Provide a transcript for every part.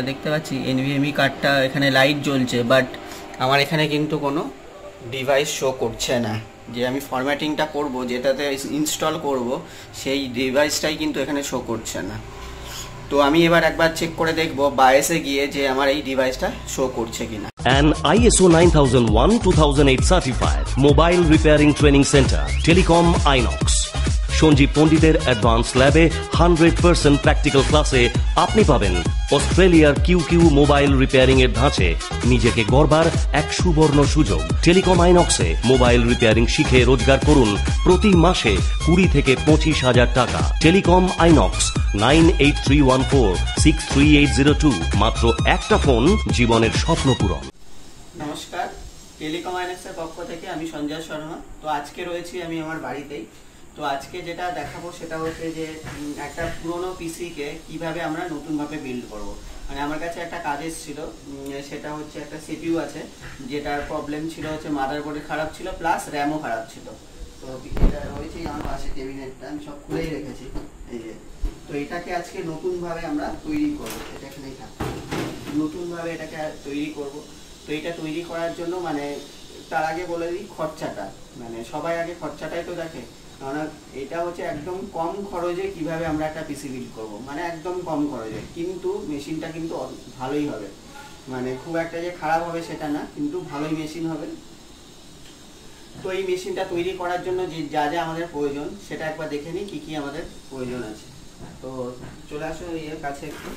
দেখতে পাচ্ছি এনভিএমই কার্ডটা এখানে লাইট জ্বলছে, বাট আমার এখানে কিন্তু কোনো ডিভাইস শো করছে না। যে আমি ফরম্যাটিংটা করব, যেটাতে ইনস্টল করব, সেই ডিভাইসটাই কিন্তু এখানে শো করছে না। তো আমি এবার একবার চেক করে দেখব বায়োসে গিয়ে যে আমার এই ডিভাইসটা শো করছে কিনা। An ISO 9001-2008 certified mobile repairing training center, Telecom Inox. Sanjeev পণ্ডিতের অ্যাডভান্স ল্যাবে 100% প্র্যাকটিক্যাল ক্লাসে আপনি পাবেন অস্ট্রেলিয়ার QQ মোবাইল রিপেয়ারিং এর ধাঁচে নিজেকে গড়বার এক সুবর্ণ সুযোগ। টেলিকম আইনক্সে মোবাইল রিপেয়ারিং শিখে রোজগার করুন প্রতি মাসে 20 থেকে 25,000 টাকা। Telecom INOX 9831463802। মাত্র একটা ফোন, জীবনের স্বপ্ন পূরণ। নমস্কার, টেলিকম আইনক্সের পক্ষ থেকে আমি সঞ্জয় শর্মা। তো আজকে রয়েছি আমি আমার বাড়িতেই। তো আজকে যেটা দেখাবো সেটা হচ্ছে যে একটা পুরোনো পিসিকে কিভাবে আমরা নতুনভাবে বিল্ড করব। মানে আমার কাছে একটা কাজ এসেছিল, সেটা হচ্ছে একটা সিপিইউ আছে যেটার প্রবলেম ছিল হচ্ছে মাদারবোর্ডে খারাপ ছিল, প্লাস র্যামও খারাপ ছিল। তো এটা রয়েছে আমার পাশে ক্যাবিনেটটা, আমি সব খুলেই রেখেছি এই যে। তো এটাকে আজকে নতুনভাবে আমরা তৈরি করবো, এটা এখানেই থাকবে। নতুনভাবে এটাকে তৈরি করব। তো এটা তৈরি করার জন্য মানে তার আগে বলে দিই খরচাটা, মানে সবাই আগে খরচাটাই তো দেখে। কারণ এটা হচ্ছে একদম কম খরচে কিভাবে আমরা একটা পিসি বিল্ড করব, মানে একদম কম খরচে, কিন্তু মেশিনটা কিন্তু ভালোই হবে। মানে খুব একটা যে খারাপ হবে সেটা না, কিন্তু ভালোই মেশিন হবে। তো এই মেশিনটা তৈরি করার জন্য যে যা যা আমাদের প্রয়োজন সেটা একবার দেখে নিই কি কি আমাদের প্রয়োজন আছে। তো চলে আসো এর কাছে একটু।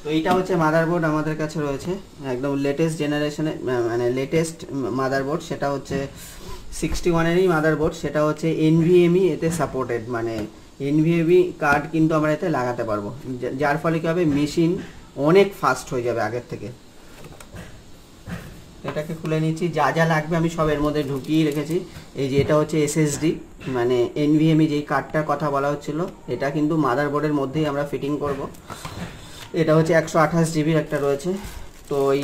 তো এইটা হচ্ছে মাদারবোর্ড আমাদের কাছে রয়েছে, একদম লেটেস্ট জেনারেশনের, মানে লেটেস্ট মাদারবোর্ড। সেটা হচ্ছে 61-এরই মাদারবোর্ড, সেটা হচ্ছে এনভিএমই এতে সাপোর্টেড, মানে এনভিএমই কার্ড কিন্তু আমরা এতে লাগাতে পারবো, যার ফলে কী হবে, মেশিন অনেক ফাস্ট হয়ে যাবে আগের থেকে। এটাকে খুলে নিচ্ছি, যা যা লাগবে আমি সব এর মধ্যে ঢুকিয়ে রেখেছি। এই যে এটা হচ্ছে এসএসডি, মানে এনভিএমই যেই কার্ডটার কথা বলা হচ্ছিল, এটা কিন্তু মাদারবোর্ডের মধ্যেই আমরা ফিটিং করব। এটা হচ্ছে 128 জিবির একটা রয়েছে। তো এই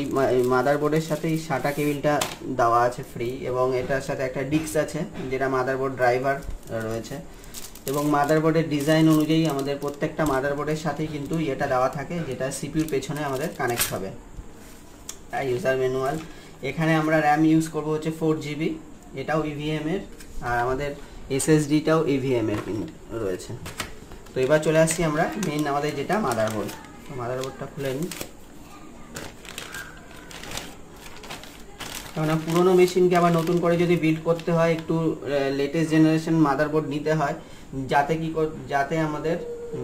মাদারবোর্ডের সাথে এই SATA কেবিলটা দেওয়া আছে ফ্রি, এবং এটার সাথে একটা ডিস্ক আছে যেটা মাদারবোর্ড ড্রাইভার রয়েছে। এবং মাদারবোর্ডের ডিজাইন অনুযায়ী আমাদের প্রত্যেকটা মাদারবোর্ডের সাথেই কিন্তু এটা দেওয়া থাকে, যেটা সিপিইউর পেছনে আমাদের কানেক্ট হবে। ইউজার ম্যানুয়াল, এখানে আমরা র্যাম ইউজ করব হচ্ছে 4 জিবি, এটাও ইভিএম এর, আর আমাদের এসএসডিটাও ইভিএম এর রয়েছে। তো এবার চলে আসছি আমরা মেইন আমাদের যেটা মাদারবোর্ড। তো মাদারবোর্ডটা খুলে নিই। কারণ পুরোনো মেশিনকে আবার নতুন করে যদি বিল্ড করতে হয়, একটু লেটেস্ট জেনারেশন মাদারবোর্ড নিতে হয়, যাতে আমাদের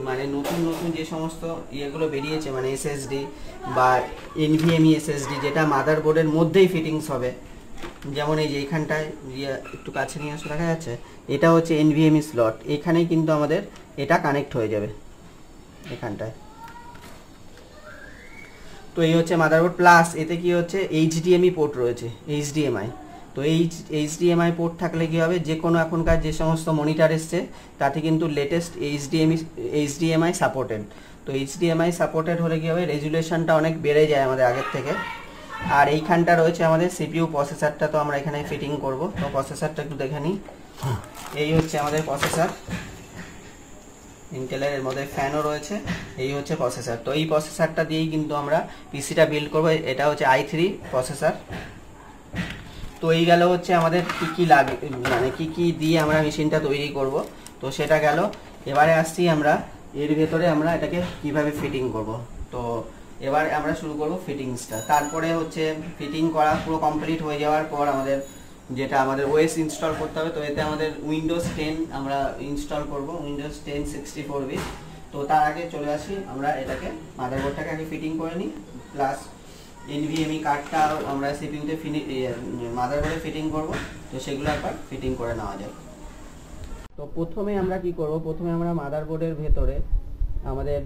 মানে নতুন নতুন যে সমস্ত ইয়েগুলো বেরিয়েছে, মানে এসএসডি বা এনভিএমই এসএসডি, যেটা মাদারবোর্ডের মধ্যেই ফিটিংস হবে। যেমন এই যে এইখানটায় একটু কাছে নিয়ে আসলে দেখা যাচ্ছে, এটা হচ্ছে এনভিএমই স্লট, এখানেই কিন্তু আমাদের এটা কানেক্ট হয়ে যাবে এখানটায়। তো এই হচ্ছে মাদারবোর্ড, প্লাস এতে কি হচ্ছে এইচডিএমআই পোর্ট রয়েছে, এইচডিএমআই। তো এইচডিএমআই পোর্ট থাকলে কি হবে, যে কোনো এখনকার যে সমস্ত মনিটর এসছে তাতে কিন্তু লেটেস্ট এইচডিএমআই সাপোর্টেড। তো এইচডিএমআই সাপোর্টেড হলে কি হবে, রেজুলেশনটা অনেক বেড়ে যায় আমাদের আগের থেকে। আর এইখানটা রয়েছে আমাদের সিপিইউ প্রসেসরটা, তো আমরা এখানে ফিটিং করব। তো প্রসেসরটা একটু দেখে নিই। এই হচ্ছে আমাদের প্রসেসর, ইন্টেলের, এর মধ্যে ফ্যানও রয়েছে। এই হচ্ছে প্রসেসর। তো এই প্রসেসরটা দিয়েই কিন্তু আমরা পিসিটা বিল্ড করব। এটা হচ্ছে i3 প্রসেসর। তো এই গেল হচ্ছে আমাদের কি কি লাগে, মানে কি কি দিয়ে আমরা মেশিনটা তৈরি করব। তো সেটা গেল। এবারে আসছি আমরা এর ভেতরে আমরা এটাকে কিভাবে ফিটিং করব। তো এবার আমরা শুরু করব ফিটিংসটা। তারপরে হচ্ছে ফিটিং করা পুরো কমপ্লিট হয়ে যাওয়ার পর যেটা আমাদের ওএস ইনস্টল করতে হবে। তো এতে আমাদের উইন্ডোজ 10 আমরা ইনস্টল করব, উইন্ডোজ 10 64 বিট। তো তার আগে চলে আসি আমরা এটাকে মাদারবোর্ডটাকে আগে ফিটিং করে নিই, প্লাস এনভিএমই কার্ডটা আমরা সিপিইউতে মাদারবোর্ডে ফিটিং করব। তো সেগুলো একবার ফিটিং করে নেওয়া যাক। তো প্রথমে আমরা কি করব, প্রথমে আমরা মাদারবোর্ডের ভেতরে আমাদের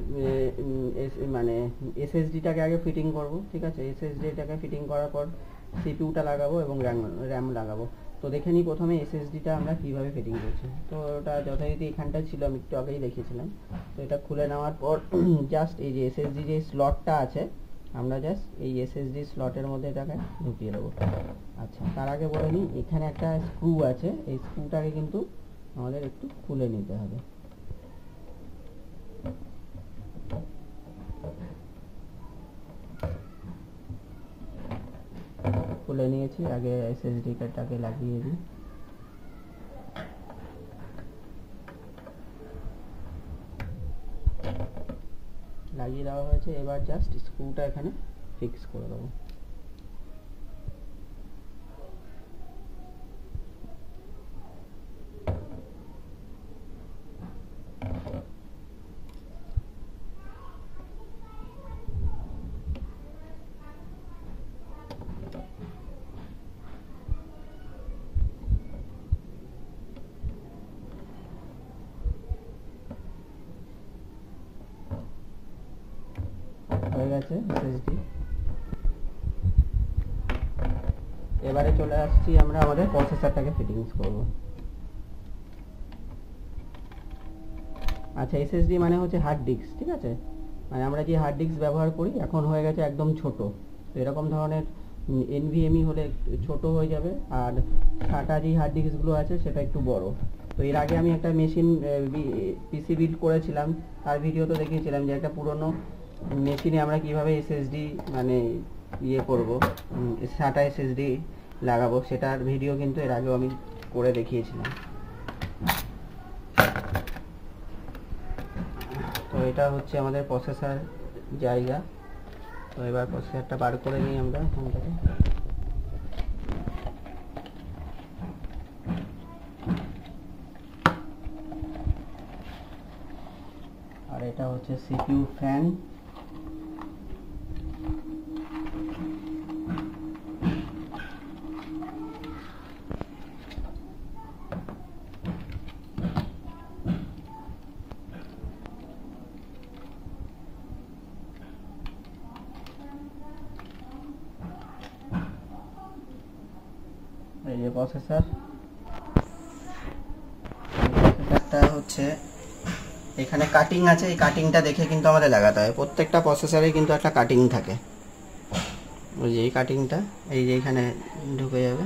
মানে এসএসডিটাকে আগে ফিটিং করব। ঠিক আছে, এসএসডিটাকে ফিটিং করার পর সিপিইউটা লাগাবো এবং র্যাম লাগাবো। তো দেখে নিই প্রথমে এসএসডিটা আমরা কিভাবে ফিটিং করছি। তো ওটা যথারীতি এখানটা ছিল, আমি একটু আগেই দেখিয়েছিলাম। তো এটা খুলে নেওয়ার পর জাস্ট এই যে এসএসডি যে স্লটটা আছে, আমরা জাস্ট এই এসএসডি স্লটের মধ্যে এটাকে ঢুকিয়ে দেবো। আচ্ছা, তার আগে বলে নিই, এখানে একটা স্ক্রু আছে, এই স্ক্রুটাকে কিন্তু আমাদের একটু খুলে নিতে হবে। খুলে নিয়েছি, আগে এসএসডি কার্ডটাকে লাগিয়ে দিই। লাগিয়ে দেওয়া হয়েছে, এবার জাস্ট স্ক্রুটা এখানে ফিক্স করে দেবো। হয়ে গেছে এসএসডি। এবারে চলে আসছি আমরা আমাদের প্রসেসরটাকে ফিটিংস করব। আচ্ছা, এসএসডি মানে হচ্ছে হার্ড ডিস্ক, ঠিক আছে? মানে আমরা যে হার্ড ডিস্ক ব্যবহার করি এখন হয়ে গেছে একদম ছোট। তো এরকম ধরনের এনভিএমই হলে ছোট হয়ে যাবে, আর SATA যে হার্ড ডিস্কগুলো আছে সেটা একটু বড়। তো এর আগে আমি একটা মেশিন পিসি বিল্ড করেছিলাম, তার ভিডিও তো দেখিয়েছিলাম যে একটা পুরনো মেশিনে আমরা কিভাবে এসএসডি মানে করব, SATA এসএসডি লাগাবো, সেটার ভিডিও কিন্তু এর আগেও আমি করে দেখিয়েছিলাম। তো এটা হচ্ছে আমাদের প্রসেসর জায়গা। তো এবার প্রসেসরটা বার করে নিই আমরা এখান থেকে। আর এটা হচ্ছে সিপিইউ ফ্যান। এই যে প্রসেসরটা হচ্ছে এখানে কাটিং আছে, এই কাটিংটা দেখে কিন্তু আমাদের লাগাতে হয়। প্রত্যেকটা প্রসেসরে কিন্তু একটা কাটিং থাকে, ওই যে এই কাটিংটা এই যে এখানে ঢুকে যাবে,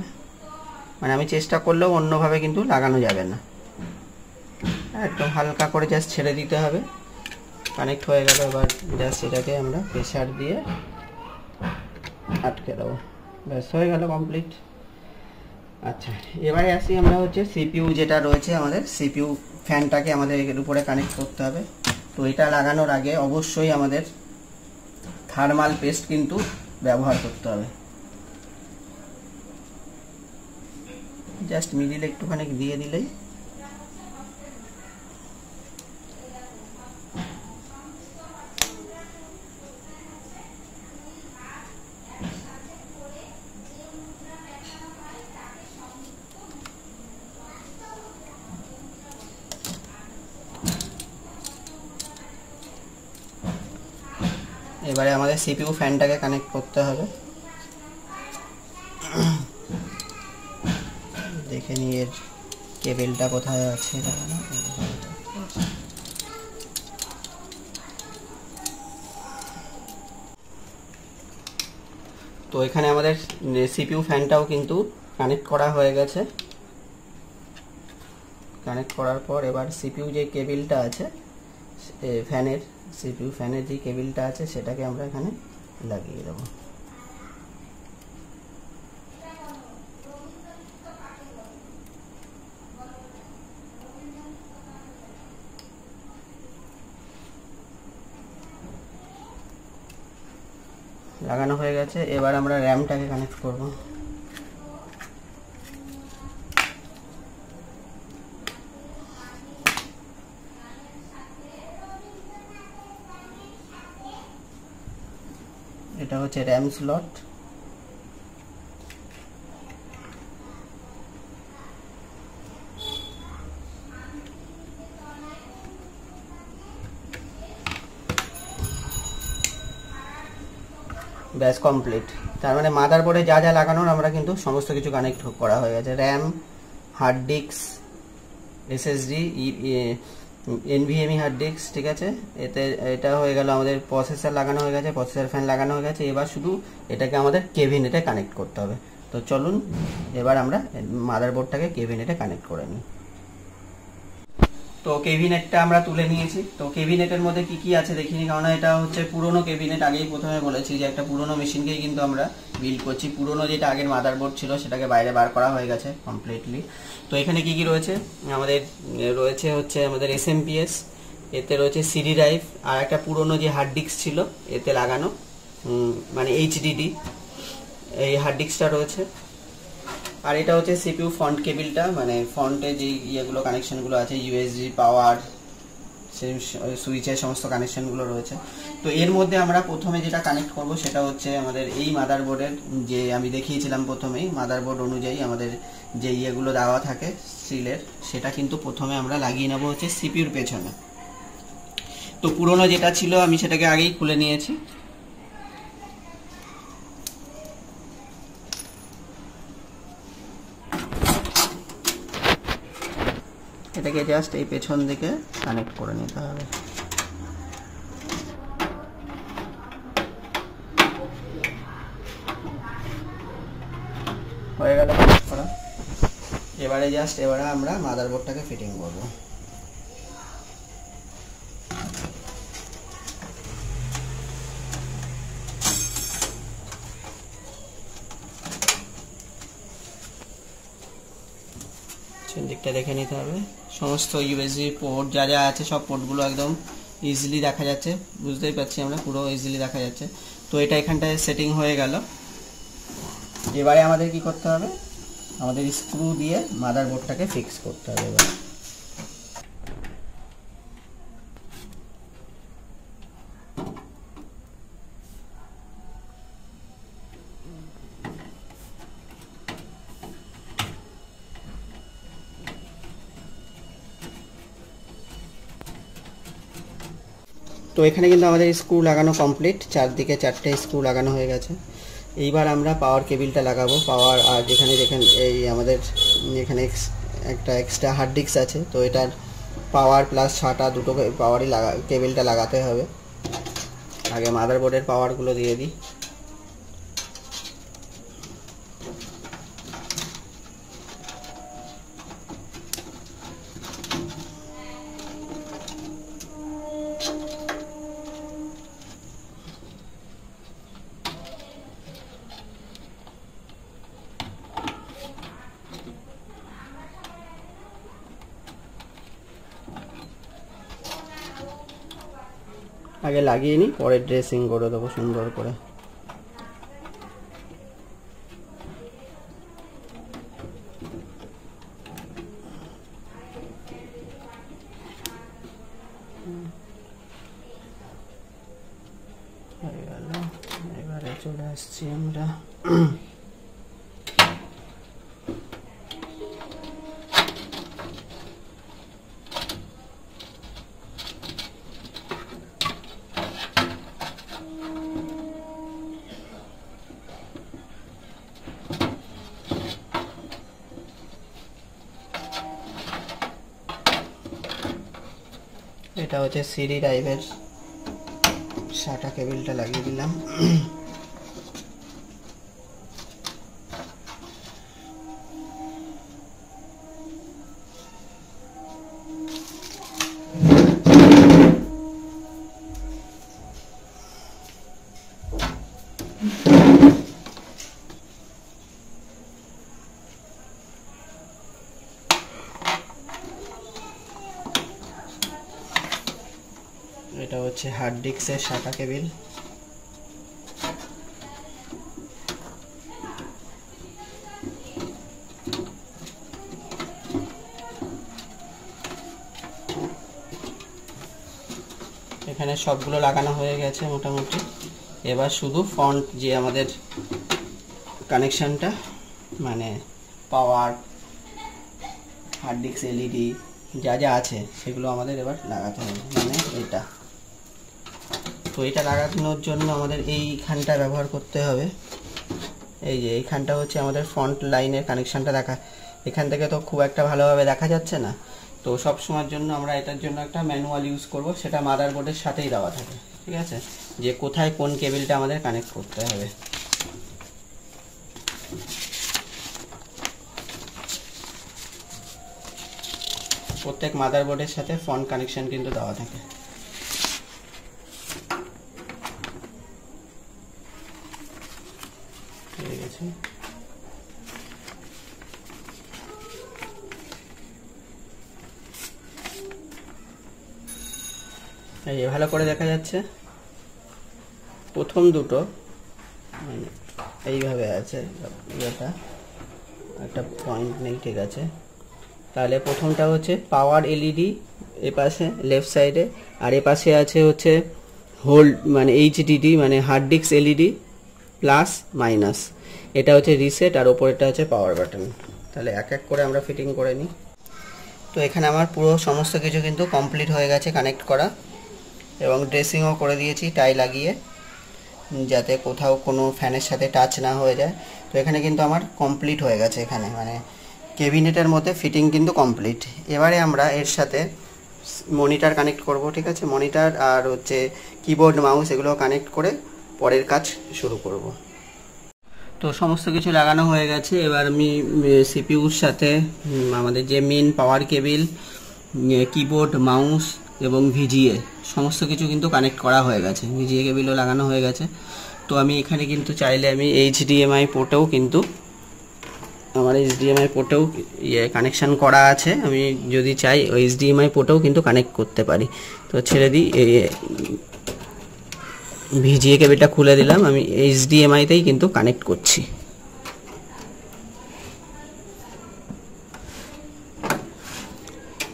মানে আমি চেষ্টা করলেও অন্যভাবে কিন্তু লাগানো যাবে না, একদম হালকা করে জাস্ট ছেড়ে দিতে হবে। কানেক্ট হয়ে গেল, এবার জাস্ট এটাকে আমরা প্রেসার দিয়ে আটকে দেবো, ব্যাস হয়ে গেল কমপ্লিট। আচ্ছা, এবারে আসি আমরা হচ্ছে সিপিইউ যেটা রয়েছে আমাদের, সিপিইউ ফ্যানটাকে আমাদের এর উপরে কানেক্ট করতে হবে। তো এটা লাগানোর আগে অবশ্যই আমাদের থার্মাল পেস্ট কিন্তু ব্যবহার করতে হবে। জাস্ট মিডিলে একটুখানি দিয়ে দিলেই এবারে আমাদের সিপিইউ ফ্যানটাকে কানেক্ট করতে হবে। দেখে নিই এর কেবেলটা কোথায় আছে। তো এখানে আমাদের সিপিইউ ফ্যানটাও কিন্তু কানেক্ট করা হয়ে গেছে। কানেক্ট করার পর এবার সিপিইউ যে কেবেলটা আছে ফ্যানের, সিপিইউ ফ্যানের যে কেবেলটা আছে সেটাকে আমরা এখানে লাগিয়ে দেব। লাগানো হয়ে গেছে, এবার আমরা র্যামটাকে কানেক্ট করব। এটা হচ্ছে র্যাম স্লট। ব্যাস কমপ্লিট। তার মানে মাদারবোর্ডে যা যা লাগানোর আমরা কিন্তু সমস্ত কিছু কানেক্ট করা হয়ে গেছে। RAM, hard disk, SSD, NVMe hard disk, ঠিক আছে। এটা হয়ে গেল আমাদের প্রসেসর লাগানো হয়ে গেছে, প্রসেসর ফ্যান লাগানো হয়ে গেছে। এবার শুধু এটাকে আমাদের কেবিনেটে কানেক্ট করতে হবে। তো চলুন এবার আমরা মাদারবোর্ডটাকে কেবিনেটে কানেক্ট করে নিই। তো কেবিনেটটা আমরা তুলে নিয়েছি। তো কেবিনেটের মধ্যে কি কি আছে দেখিনি, কারণ এটা হচ্ছে পুরনো কেবিনেট। আগেই প্রথমে বলেছি যে একটা পুরনো মেশিনকেই কিন্তু আমরা বিল্ড করছি। পুরনো যেটা আগের মাদারবোর্ড ছিল সেটাকে বাইরে বার করা হয়ে গেছে কমপ্লিটলি। তো এখানে কি কি রয়েছে, আমাদের রয়েছে হচ্ছে আমাদের SMPS, এতে রয়েছে সিডি ড্রাইভ, আর একটা পুরনো যে হার্ড ডিস্ক ছিল এতে লাগানো, মানে HDD, এই হার্ড ডিস্কটা রয়েছে। আর এটা হচ্ছে CPU ফ্রন্ট কেবিলটা, মানে ফ্রন্টে যে ইয়েগুলো কানেকশনগুলো আছে, USB পাওয়ার সুইচের সমস্ত কানেকশনগুলো রয়েছে। তো এর মধ্যে আমরা প্রথমে যেটা কানেক্ট করব সেটা হচ্ছে আমাদের এই মাদারবোর্ডের, যে আমি দেখিয়েছিলাম প্রথমেই মাদারবোর্ড অনুযায়ী আমাদের যে ইয়েগুলো দেওয়া থাকে সিলের, সেটা কিন্তু প্রথমে আমরা লাগিয়ে নেব হচ্ছে CPUর পেছনে। তো পুরনো যেটা ছিল আমি সেটাকে আগেই খুলে নিয়েছি। এটাকে জাস্ট এই পেছন দিকে কানেক্ট করে নিতে হবে। হয়ে গেল কানেক্ট করা। এবারে আমরা মাদারবোর্ডটাকে ফিটিং করব। দিকটা দেখে নিতে হবে, সমস্ত USB পোর্ট যা যা আছে সব পোর্টগুলো একদম ইজিলি দেখা যাচ্ছে, বুঝতেই পারছি আমরা, পুরো ইজিলি দেখা যাচ্ছে। তো এটা এখানটায় সেটিং হয়ে গেল। এবারে আমাদের কি করতে হবে, আমাদের স্ক্রু দিয়ে মাদারবোর্ডটাকে ফিক্স করতে হবে। এবার তো এখানে কিন্তু আমাদের স্ক্রু লাগানো কমপ্লিট, চারদিকে 4টে স্ক্রু লাগানো হয়ে গেছে। এইবার আমরা পাওয়ার কেবিলটা লাগাবো। পাওয়ার, আর যেখানে দেখেন এই আমাদের এখানে একটা এক্সট্রা হার্ড ডিস্ক আছে, তো এটার পাওয়ার প্লাস 6টা দুটো পাওয়ারই কেবিলটা লাগাতে হবে। আগে মাদারবোর্ডের পাওয়ারগুলো দিয়ে দিই। আগে লাগিয়ে নিই, পরে ড্রেসিং করে দেবো সুন্দর করে। এবারে চলে আসছি আমরা এটা হচ্ছে সিডি ড্রাইভের SATA কেবিলটা লাগিয়ে দিলাম। এটা হচ্ছে হার্ড ডিস্কের SATA কেবিল। এখানে সবগুলো লাগানো হয়ে গেছে মোটামুটি। এবার শুধু ফ্রন্ট যে আমাদের কানেকশনটা, মানে পাওয়ার, হার্ড ডিস্ক, LED যা যা আছে সেগুলো আমাদের এবার লাগাতে হবে, মানে এটা। তো এটা লাগানোর জন্য আমাদের এইখানটা ব্যবহার করতে হবে। এই যে এইখানটা হচ্ছে আমাদের ফ্রন্ট লাইনের কানেকশনটা দেখা, এখান থেকে তো খুব একটা ভালোভাবে দেখা যাচ্ছে না। তো সব সময়ের জন্য আমরা এটার জন্য একটা ম্যানুয়াল ইউজ করব, সেটা মাদারবোর্ডের সাথেই দেওয়া থাকে, ঠিক আছে, যে কোথায় কোন কেবিলটা আমাদের কানেক্ট করতে হবে। প্রত্যেক মাদারবোর্ডের সাথে ফ্রন্ট কানেকশন কিন্তু দেওয়া থাকে। ঠিক আছে, এই ভালো করে দেখা যাচ্ছে। প্রথম দুটো মানে এইভাবে আছে, এটা একটা পয়েন্ট নেই, ঠিক আছে। তাহলে প্রথমটা হচ্ছে পাওয়ার এলইডি এপাশে লেফট সাইডে, আর এপাশে আছে হচ্ছে হোল্ড মানে এইচডিডি মানে hard disk LED plus minus, এটা হচ্ছে রিসেট, আর ওপরেরটা হচ্ছে পাওয়ার বাটন। তাহলে এক এক করে আমরা ফিটিং করে নিই। তো এখানে আমার পুরো সমস্ত কিছু কিন্তু কমপ্লিট হয়ে গেছে কানেক্ট করা, এবং ড্রেসিংও করে দিয়েছি টাই লাগিয়ে, যাতে কোথাও কোনো ফ্যানের সাথে টাচ না হয়ে যায়। তো এখানে কিন্তু আমার কমপ্লিট হয়ে গেছে, এখানে মানে ক্যাবিনেটের মধ্যে ফিটিং কিন্তু কমপ্লিট। এবারে আমরা এর সাথে মনিটর কানেক্ট করব, ঠিক আছে। মনিটর আর হচ্ছে কিবোর্ড মাউস এগুলো কানেক্ট করে পরের কাজ শুরু করব। তো সমস্ত কিছু লাগানো হয়ে গেছে। এবার আমি সিপিইউর সাথে আমাদের যে মেন পাওয়ার কেবিল, কিবোর্ড মাউস এবং ভিজিএ সমস্ত কিছু কিন্তু কানেক্ট করা হয়ে গেছে, ভিজিএ কেবিলও লাগানো হয়ে গেছে। তো আমি এখানে কিন্তু চাইলে আমি এইচডিএমআই পোর্টেও কিন্তু আমার এইচডিএমআই পোর্টেও কানেকশান করা আছে, আমি যদি চাই ওই এইচডিএমআই পোর্টেও কিন্তু কানেক্ট করতে পারি। তো ছেড়ে দিই, ভিজিএ কেবিলটা খুলে দিলাম, আমি এইচডিএমআইতেই কিন্তু কানেক্ট করছি।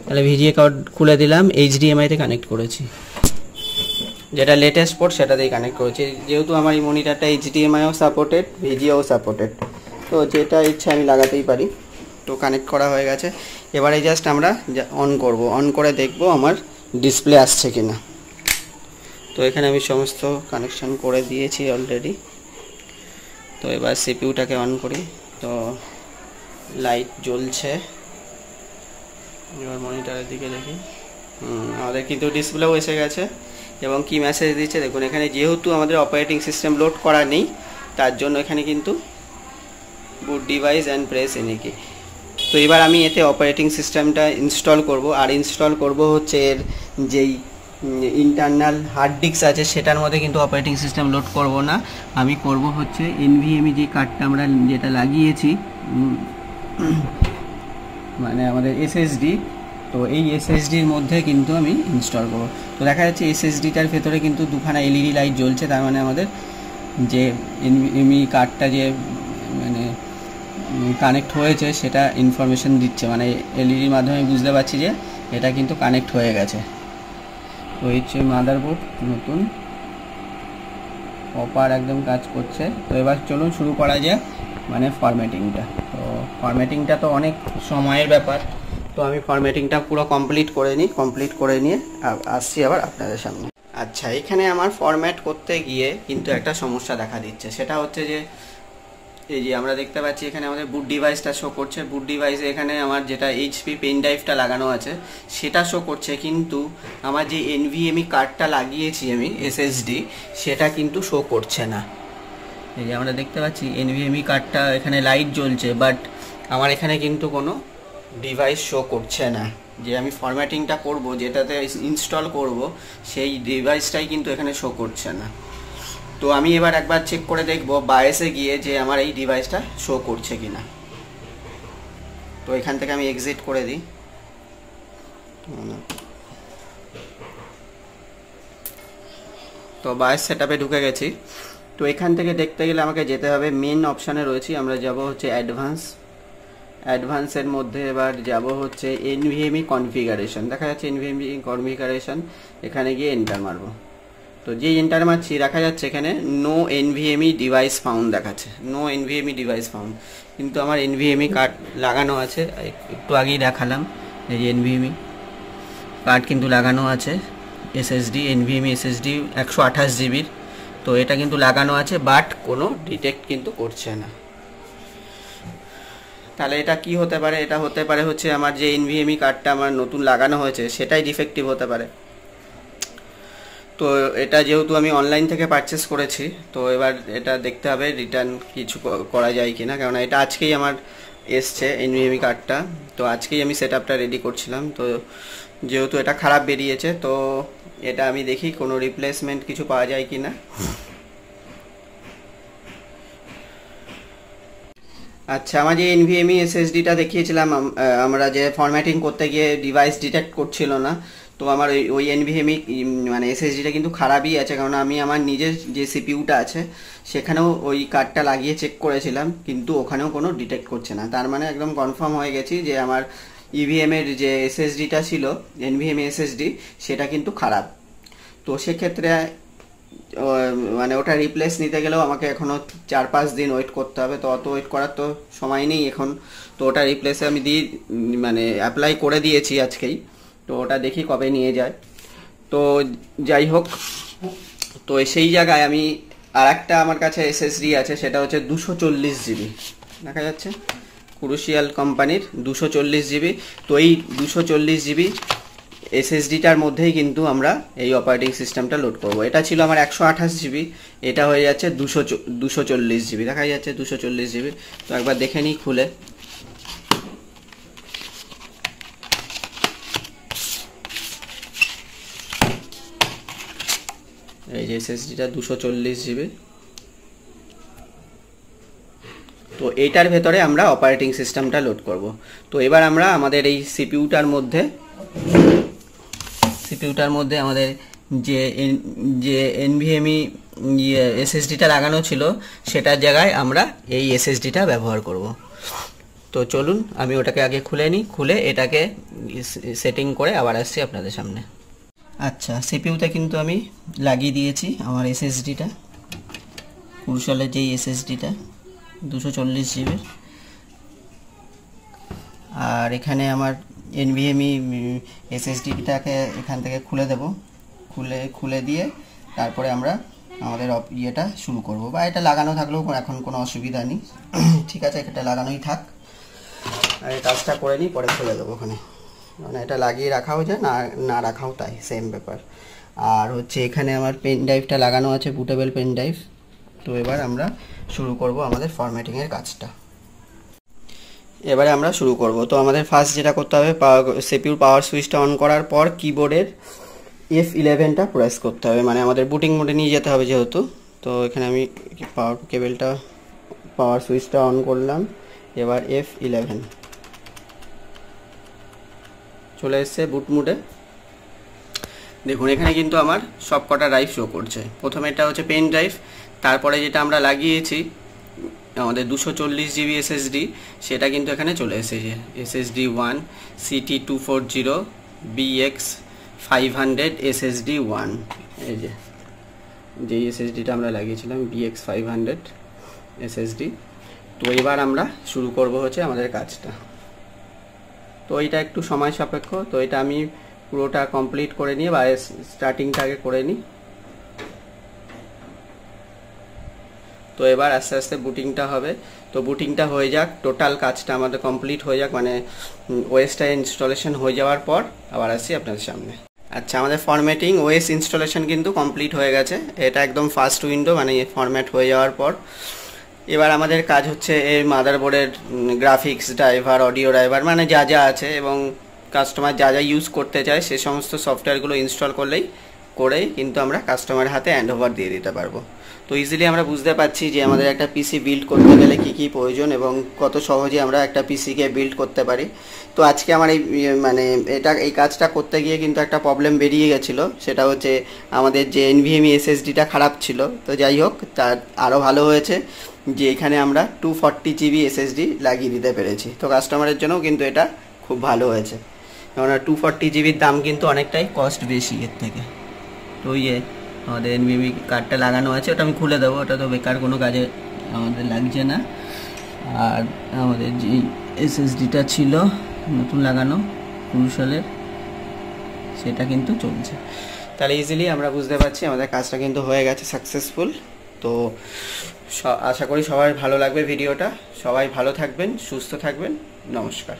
তাহলে ভিজিএ কার্ড খুলে দিলাম, এইচডিএমআইতে কানেক্ট করেছি, যেটা লেটেস্ট পোর্ট সেটাতেই কানেক্ট করেছি। যেহেতু আমার এই মনিটরটা এইচডিএমআইও সাপোর্টেড, ভিজিএও সাপোর্টেড, তো যেটা ইচ্ছা আমি লাগাতেই পারি। তো কানেক্ট করা হয়ে গেছে। এবারে জাস্ট আমরা অন করব, অন করে দেখব আমার ডিসপ্লে আসছে কিনা। তো এখানে আমি সমস্ত কানেকশন করে দিয়েছি অলরেডি। তো এবার সিপিইউটাকে অন করি, তো লাইট জ্বলছে। এবার মনিটরের দিকে দেখি, আমাদের কিন্তু ডিসপ্লেও এসে গেছে। এবং কি মেসেজ দিচ্ছে দেখুন, এখানে যেহেতু আমাদের অপারেটিং সিস্টেম লোড করা নেই, তার জন্য এখানে কিন্তু বুট ডিভাইস অ্যান্ড প্রেস এনিকি। তো এবার আমি এতে অপারেটিং সিস্টেমটা ইনস্টল করব, আর ইনস্টল করব হচ্ছে এর যেই ইন্টারনাল হার্ড ডিস্ক আছে সেটার মধ্যে কিন্তু অপারেটিং সিস্টেম লোড করব না, আমি করব হচ্ছে এনভিএমই যে কার্ডটা আমরা যেটা লাগিয়েছি মানে আমাদের এসএসডি, তো এই এসএসডির মধ্যে কিন্তু আমি ইনস্টল করব। তো দেখা যাচ্ছে এসএসডিটার ভেতরে কিন্তু দুখানা এলইডি লাইট জ্বলছে, তার মানে আমাদের যে এনভিএমই কার্ডটা যে মানে কানেক্ট হয়েছে সেটা ইনফরমেশন দিচ্ছে, মানে এলইডির মাধ্যমে বুঝতে পারছি যে এটা কিন্তু কানেক্ট হয়ে গেছে। তো এই হচ্ছে মাদারবোর্ড, নতুন প্রপার একদম কাজ করছে। তো এবার চলুন শুরু করা যাক মানে ফরম্যাটিংটা। তো ফরম্যাটিংটা তো অনেক সময়ের ব্যাপার, তো আমি ফরম্যাটিংটা পুরো কমপ্লিট করে নিয়ে আসছি আবার আপনাদের সামনে। আচ্ছা, এখানে আমার ফরম্যাট করতে গিয়ে কিন্তু একটা সমস্যা দেখা দিচ্ছে, সেটা হচ্ছে যে এই যে আমরা দেখতে পাচ্ছি এখানে আমাদের বুট ডিভাইসটা শো করছে, বুট ডিভাইসে এখানে আমার যেটা এইচপি পেন ড্রাইভটা লাগানো আছে সেটা শো করছে, কিন্তু আমার যে এনভিএমই কার্ডটা লাগিয়েছি আমি এসএসডি সেটা কিন্তু শো করছে না। এই যে আমরা দেখতে পাচ্ছি এনভিএমই কার্ডটা এখানে লাইট জ্বলছে, বাট আমার এখানে কিন্তু কোনো ডিভাইস শো করছে না। যে আমি ফরম্যাটিংটা করব, যেটাতে ইনস্টল করব, সেই ডিভাইসটাই কিন্তু এখানে শো করছে না। তো আমি এবার একবার চেক করে দেখব বায়োসে গিয়ে যে আমার এই ডিভাইসটা শো করছে কিনা। তো এখান থেকে আমি এক্সিট করে দিই। তো বায়োস সেটআপে ঢুকে গেছি। তো এখান থেকে দেখতে গেলে আমাকে যেতে হবে মেন অপশানে রয়েছি, আমরা যাব হচ্ছে অ্যাডভান্সের মধ্যে এবার যাব হচ্ছে এনভিএমই কনফিগারেশন, দেখা যাচ্ছে এনভিএমই কনফিগারেশন, এখানে গিয়ে এন্টার মারবো। তো যেই এন্টার মারছি দেখা যাচ্ছে এখানে নো এনভিএমই ডিভাইস ফাউন্ড দেখাচ্ছে, নো এনভিএমই ডিভাইস ফাউন্ড, কিন্তু আমার এনভিএমই কার্ড লাগানো আছে, একটু আগেই দেখালাম এই যে এনভিএমই কার্ড কিন্তু লাগানো আছে, এসএসডি এনভিএমই এসএসডি 128 জিবির। তো এটা কিন্তু লাগানো আছে, বাট কোনো ডিটেক্ট কিন্তু করছে না। তাহলে এটা কি হতে পারে? এটা হতে পারে হচ্ছে আমার যে এনভিএমই কার্ডটা আমার নতুন লাগানো হয়েছে সেটাই ডিফেক্টিভ হতে পারে। তো এটা যেহেতু আমি অনলাইন থেকে পারচেস করেছি, তো এবার এটা দেখতে হবে রিটার্ন কিছু করা যায় কিনা, কারণ এটা আজকেই আমার এসছে এনভিএমই কার্ডটা। তো আজকেই আমি সেট আপটা রেডি করছিলাম। তো যেহেতু এটা খারাপ বেরিয়েছে, তো এটা আমি দেখি কোনো রিপ্লেসমেন্ট কিছু পাওয়া যায় কি না। আচ্ছা, আমার যে এনভিএমই এসএসডিটা দেখিয়েছিলাম, আমরা যে ফরম্যাটিং করতে গিয়ে ডিভাইস ডিটেক্ট করছিল না, তো আমার ওই এনভিএমই মানে এসএসডিটা কিন্তু খারাপই আছে। কারণ আমি আমার নিজের যে সিপিইউটা আছে সেখানেও ওই কার্ডটা লাগিয়ে চেক করেছিলাম, কিন্তু ওখানেও কোনো ডিটেক্ট করছে না। তার মানে একদম কনফার্ম হয়ে গেছি যে আমার ইভিএমের যে এসএসডিটা ছিল, এনভিএমই এসএসডি, সেটা কিন্তু খারাপ। তো সেক্ষেত্রে মানে ওটা রিপ্লেস নিতে গেলেও আমাকে এখনও 4-5 দিন ওয়েট করতে হবে। তো অত ওয়েট করার তো সময় নেই এখন। তো ওটা রিপ্লেসে আমি মানে অ্যাপ্লাই করে দিয়েছি আজকেই। তো ওটা দেখি কবে নিয়ে যায়। তো যাই হোক, তো সেই জায়গায় আমি আর একটা আমার কাছে এসএসডি আছে, সেটা হচ্ছে 240 জিবি, দেখা যাচ্ছে ক্রুশিয়াল কোম্পানির 240 জিবি। তো এই 240 জিবি এসএসডিটার মধ্যেই কিন্তু আমরা এই অপারেটিং সিস্টেমটা লোড করব। এটা ছিল আমার 128 জিবি, এটা হয়ে যাচ্ছে 240 জিবি, দেখা যাচ্ছে 240 জিবি। তো একবার দেখে নিই খুলে। এই যে এসএসডিটা 240 জিবি। তো এইটার ভেতরে আমরা অপারেটিং সিস্টেমটা লোড করব। তো এবার আমরা আমাদের এই সিপিইউটার মধ্যে আমাদের যে এনভিএমই এসএসডিটা লাগানো ছিল সেটার জায়গায় আমরা এই এসএসডিটা ব্যবহার করব। তো চলুন আমি ওটাকে আগে খুলে নিই, খুলে এটাকে সেটিং করে আবার আসছি আপনাদের সামনে। আচ্ছা, সিপিইউতে কিন্তু আমি লাগিয়ে দিয়েছি আমার এসএসডিটা, ক্রুশিয়ালের যেই এসএসডিটা 240 জিবির। আর এখানে আমার এনভিএমই এসএসডিটাকে এখান থেকে খুলে দেব, খুলে দিয়ে তারপরে আমরা আমাদের ইয়েটা শুরু করব। বা এটা লাগানো থাকলেও এখন কোনো অসুবিধা নেই, ঠিক আছে, এটা লাগানোই থাক। আর এই কাজটা করে নিই, পরে খুলে দেবো ওখানে। মানে এটা লাগিয়ে রাখাও যায়, না রাখাও তাই, সেম ব্যাপার। আর হচ্ছে এখানে আমার পেন ড্রাইভটা লাগানো আছে, বুটেবল পেন ড্রাইভ। তো এবার আমরা শুরু করব আমাদের ফরম্যাটিংয়ের কাজটা। এবারে আমরা শুরু করব। তো আমাদের ফার্স্ট যেটা করতে হবে, সিপিইউর পাওয়ার সুইচটা অন করার পর কিবোর্ডের F11টা প্রেস করতে হবে, মানে আমাদের বুটিং মোডে নিয়ে যেতে হবে যেহেতু। তো এখানে আমি পাওয়ার সুইচটা অন করলাম। এবার F11 চলে এসছে বুট মোডে। দেখুন এখানে কিন্তু আমার সব কটা ড্রাইভ শো করছে। প্রথমে এটা হচ্ছে পেন ড্রাইভ, তারপরে যেটা আমরা লাগিয়েছি আমাদের 240 জিবি এসএসডি, সেটা কিন্তু এখানে চলে এসেছে, SSD 1 CT240 BX500 SSD 1। এই যে এসএসডিটা আমরা লাগিয়েছিলাম BX500 SSD। তো এবার আমরা শুরু করব হচ্ছে আমাদের কাজটা। তো এটা একটু সময় সাপেক্ষ, তো এটা আমি পুরোটা কমপ্লিট করে নিয়ে বা স্টার্টিংটা আগে করে নিই। তো এবার আস্তে আস্তে বুটিংটা হবে। তো বুটিংটা হয়ে যাক, টোটাল কাজটা আমাদের কমপ্লিট হয়ে যাক, মানে ওএসটা ইনস্টলেশন হয়ে যাওয়ার পর আবার আসি আপনাদের সামনে। আচ্ছা, আমাদের ফরম্যাটিং ওএস ইনস্টলেশন কিন্তু কমপ্লিট হয়ে গেছে। এটা একদম ফার্স্ট উইন্ডো, মানে ফরম্যাট হয়ে যাওয়ার পর এবার আমাদের কাজ হচ্ছে এই মাদারবোর্ডের গ্রাফিক্স ড্রাইভার, অডিও ড্রাইভার, মানে যা যা আছে এবং কাস্টমার যা যা ইউজ করতে চায় সে সমস্ত সফটওয়্যারগুলো ইনস্টল করেই কিন্তু আমরা কাস্টমারের হাতে হ্যান্ড ওভার দিয়ে দিতে পারবো। তো ইজিলি আমরা বুঝতে পারছি যে আমাদের একটা পিসি বিল্ড করতে গেলে কী কী প্রয়োজন এবং কত সহজে আমরা একটা পিসিকে বিল্ড করতে পারি। তো আজকে আমার এই কাজটা করতে গিয়ে কিন্তু একটা প্রবলেম বেরিয়ে গেছিলো, সেটা হচ্ছে আমাদের যে এনভিএমই এসএসডিটা খারাপ ছিল। তো যাই হোক, তার আরও ভালো হয়েছে যে এখানে আমরা 240 জিবি এসএসডি লাগিয়ে দিতে পেরেছি। তো কাস্টমারের জন্যও কিন্তু এটা খুব ভালো হয়েছে, কেননা 240 জিবির দাম কিন্তু অনেকটাই কস্ট বেশি এর থেকে। তো আমাদের এনভিএমই কার্ডটা লাগানো আছে, ওটা আমি খুলে দেবো, ওটা তো বেকার কোনো কাজে আমাদের লাগছে না। আর আমাদের যে এসএসডিটা ছিল নতুন লাগানো ক্রুশিয়ালের, সেটা কিন্তু চলছে। তাহলে ইজিলি আমরা বুঝতে পারছি আমাদের কাজটা কিন্তু হয়ে গেছে সাকসেসফুল। তো আশা করি সবার ভালো লাগবে ভিডিওটা। সবাই ভালো থাকবেন, সুস্থ থাকবেন, নমস্কার।